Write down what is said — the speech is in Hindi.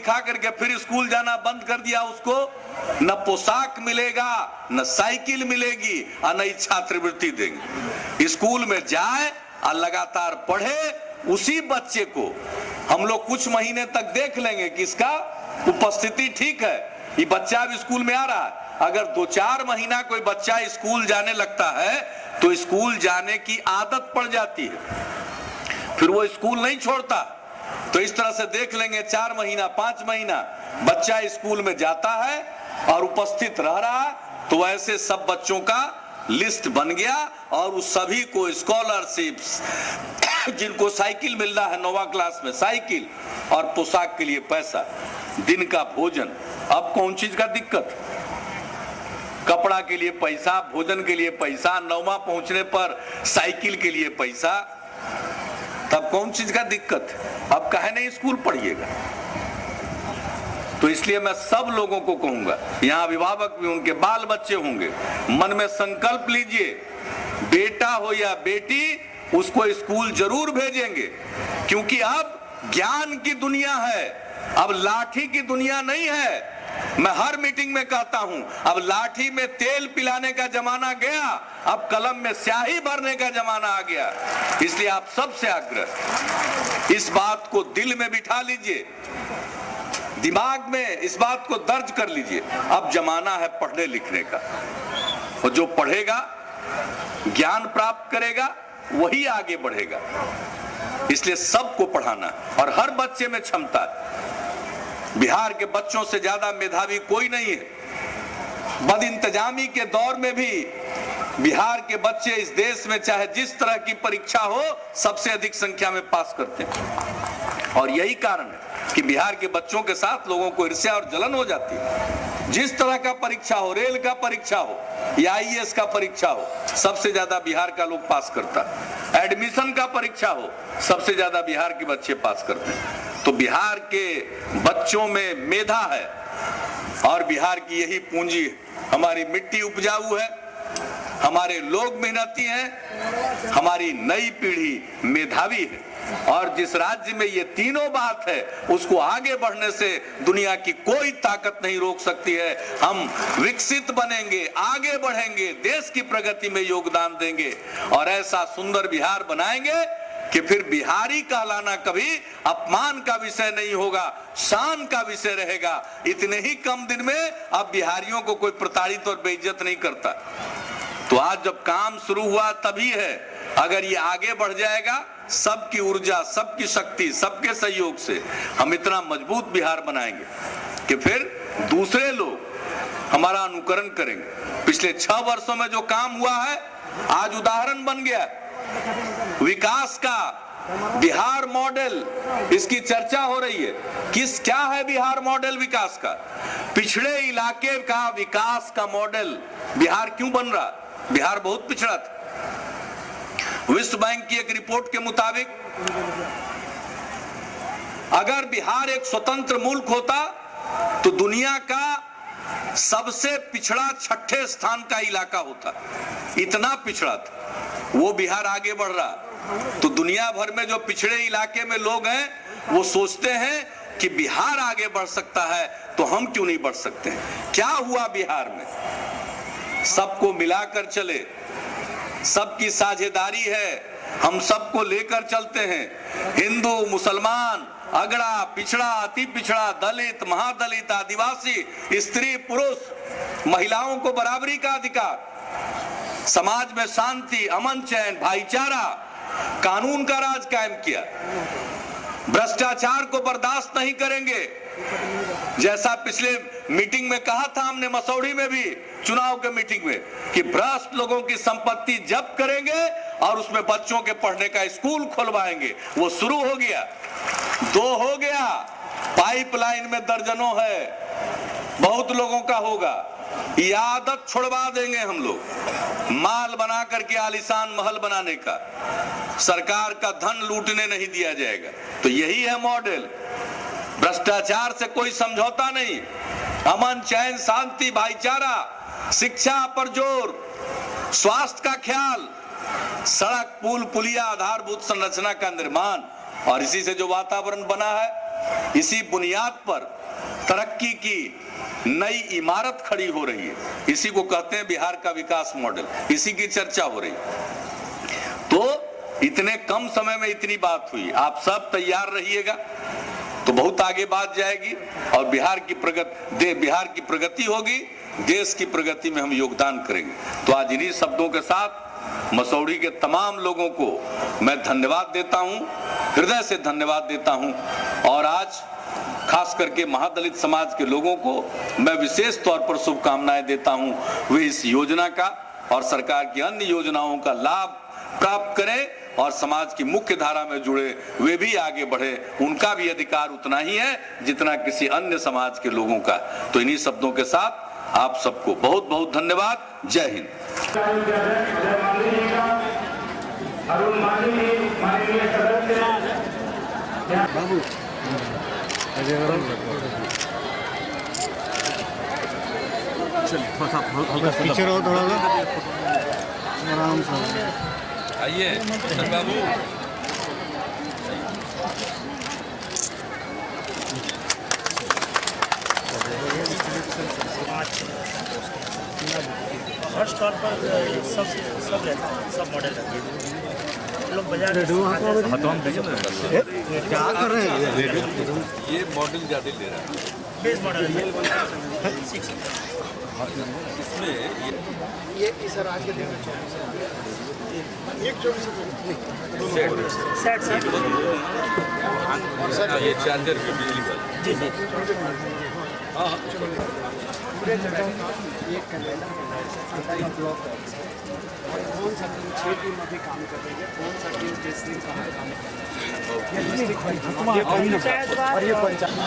दिखा करके फिर स्कूल जाना बंद कर दिया, उसको न पोशाक मिलेगा, न साइकिल मिलेगी और न ही छात्रवृत्ति देंगे। स्कूल में जाए और लगातार पढ़े, उसी बच्चे को हम लोग कुछ महीने तक देख लेंगे कि इसका उपस्थिति ठीक है, ये बच्चा अब स्कूल में आ रहा है। अगर 2-4 महीना कोई बच्चा स्कूल जाने लगता है तो स्कूल जाने की आदत पड़ जाती है, फिर वो स्कूल नहीं छोड़ता। तो इस तरह से देख लेंगे 4 महीना 5 महीना बच्चा स्कूल में जाता है और उपस्थित रह रहा, तो ऐसे सब बच्चों का लिस्ट बन गया और उस सभी को स्कॉलरशिप्स, जिनको साइकिल मिल रहा है 9वां क्लास में साइकिल और पोशाक के लिए पैसा, दिन का भोजन। अब कौन चीज का दिक्कत? कपड़ा के लिए पैसा, भोजन के लिए पैसा, 9वां पहुंचने पर साइकिल के लिए पैसा, तब कौन चीज का दिक्कत? अब काहे नहीं स्कूल पढ़िएगा? तो इसलिए मैं सब लोगों को कहूंगा, यहाँ अभिभावक भी, उनके बाल बच्चे होंगे, मन में संकल्प लीजिए, बेटा हो या बेटी, उसको स्कूल जरूर भेजेंगे, क्योंकि अब ज्ञान की दुनिया है, अब लाठी की दुनिया नहीं है। मैं हर मीटिंग में कहता हूं, अब लाठी में तेल पिलाने का जमाना गया, अब कलम में स्याही भरने का जमाना आ गया। इसलिए आप सबसे आग्रह, इस बात को दिल में बिठा लीजिए, दिमाग में इस बात को दर्ज कर लीजिए, अब जमाना है पढ़ने लिखने का, और जो पढ़ेगा, ज्ञान प्राप्त करेगा, वही आगे बढ़ेगा। इसलिए सबको पढ़ाना, और हर बच्चे में क्षमता है। बिहार के बच्चों से ज्यादा मेधावी कोई नहीं है। बदइंतजामी के दौर में भी बिहार के बच्चे इस देश में चाहे जिस तरह की परीक्षा हो, सबसे अधिक संख्या में पास करते हैं। और यही कारण है कि बिहार के बच्चों के साथ लोगों को ईर्ष्या और जलन हो जाती है। जिस तरह का परीक्षा हो, रेल का परीक्षा हो या IAS का परीक्षा हो, सबसे ज्यादा बिहार का लोग पास करता है। एडमिशन का परीक्षा हो, सबसे ज्यादा बिहार के बच्चे पास करते हैं। तो बिहार के बच्चों में मेधा है, और बिहार की यही पूंजी है। हमारी मिट्टी उपजाऊ है, हमारे लोग मेहनती हैं, हमारी नई पीढ़ी मेधावी है, और जिस राज्य में ये तीनों बात है, उसको आगे बढ़ने से दुनिया की कोई ताकत नहीं रोक सकती है। हम विकसित बनेंगे, आगे बढ़ेंगे, देश की प्रगति में योगदान देंगे, और ऐसा सुंदर बिहार बनाएंगे कि फिर बिहारी कहलाना कभी अपमान का विषय नहीं होगा, शान का विषय रहेगा। इतने ही कम दिन में अब बिहारियों को कोई प्रताड़ित और बेइज्जत नहीं करता। तो आज जब काम शुरू हुआ तभी है, अगर ये आगे बढ़ जाएगा, सबकी ऊर्जा, सबकी शक्ति, सबके सहयोग से हम इतना मजबूत बिहार बनाएंगे कि फिर दूसरे लोग हमारा अनुकरण करेंगे। पिछले 6 वर्षों में जो काम हुआ है, आज उदाहरण बन गया विकास का। बिहार मॉडल, इसकी चर्चा हो रही है। क्या है बिहार मॉडल विकास का? पिछड़े इलाके का विकास का मॉडल बिहार क्यों बन रहा? बिहार बहुत पिछड़ा था। विश्व बैंक की एक रिपोर्ट के मुताबिक अगर बिहार एक स्वतंत्र मुल्क होता तो दुनिया का सबसे पिछड़ा 6ठे स्थान का इलाका होता। इतना पिछड़ा था। वो बिहार आगे बढ़ रहा। तो दुनिया भर में जो पिछड़े इलाके में लोग हैं, वो सोचते हैं कि बिहार आगे बढ़ सकता है, तो हम क्यों नहीं बढ़ सकते हैं? क्या हुआ बिहार में? सबको मिलाकर चले, सबकी साझेदारी है, हम सबको लेकर चलते हैं। हिंदू, मुसलमान, अगड़ा, पिछड़ा, अति पिछड़ा, दलित, महादलित, आदिवासी, स्त्री, पुरुष, महिलाओं को बराबरी का अधिकार, समाज में शांति, अमन, चैन, भाईचारा, कानून का राज कायम किया। भ्रष्टाचार को बर्दाश्त नहीं करेंगे। जैसा पिछले मीटिंग में कहा था हमने, मसौढ़ी में भी चुनाव के मीटिंग में, कि भ्रष्ट लोगों की संपत्ति जब्त करेंगे और उसमें बच्चों के पढ़ने का स्कूल खुलवाएंगे। वो शुरू हो गया, 2 हो गया, पाइपलाइन में दर्जनों है, बहुत लोगों का होगा। ये आदत छुड़वा देंगे हम लोग, माल बना करके आलीशान महल बनाने का। सरकार का धन लूटने नहीं दिया जाएगा। तो यही है मॉडल। भ्रष्टाचार से कोई समझौता नहीं, अमन, चैन, शांति, भाईचारा, शिक्षा पर जोर, स्वास्थ्य का ख्याल, सड़क, पुल, पुलिया, आधारभूत संरचना का निर्माण, और इसी से जो वातावरण बना है, इसी बुनियाद पर तरक्की की नई इमारत खड़ी हो रही है। इसी को कहते हैं बिहार का विकास मॉडल, इसी की चर्चा हो रही है। तो इतने कम समय में इतनी बात हुई, आप सब तैयार रहिएगा तो बहुत आगे बात जाएगी और बिहार की प्रगति होगी, देश की प्रगति में हम योगदान करेंगे। तो आज इन्हीं शब्दों के साथ मसौढ़ी के तमाम लोगों को मैं धन्यवाद देता हूं, हृदय से धन्यवाद देता हूं। और आज खास करके महादलित समाज के लोगों को मैं विशेष तौर पर शुभकामनाएं देता हूं, वे इस योजना का और सरकार की अन्य योजनाओं का लाभ प्राप्त करें और समाज की मुख्य धारा में जुड़े वे भी आगे बढ़े। उनका भी अधिकार उतना ही है जितना किसी अन्य समाज के लोगों का। तो इन्हीं शब्दों के साथ आप सबको बहुत बहुत धन्यवाद। जय हिंद। पीछे रहो थोड़ा सा, आराम से आइए बाबू। हर स्टॉल पर सब रहता है, सब मॉडल रहते हैं। लोग बाजार क्या कर रहे हैं? ये मॉडल ज़्यादा ले रहा है, बेस मॉडल है 6 इसमें ये सर आज के दिन में 24 सेट सेट और सर ये चार्जर भी बिजली वाला। जी जी पूरे जगह एक कैलेंडर का ब्लॉक है और कौन सा टीम 6 टीम अभी काम कर रही है, कौन सा टीम किस दिन कहाँ काम कर रही है, ये डिस्ट्रिक्ट और ये पंचायत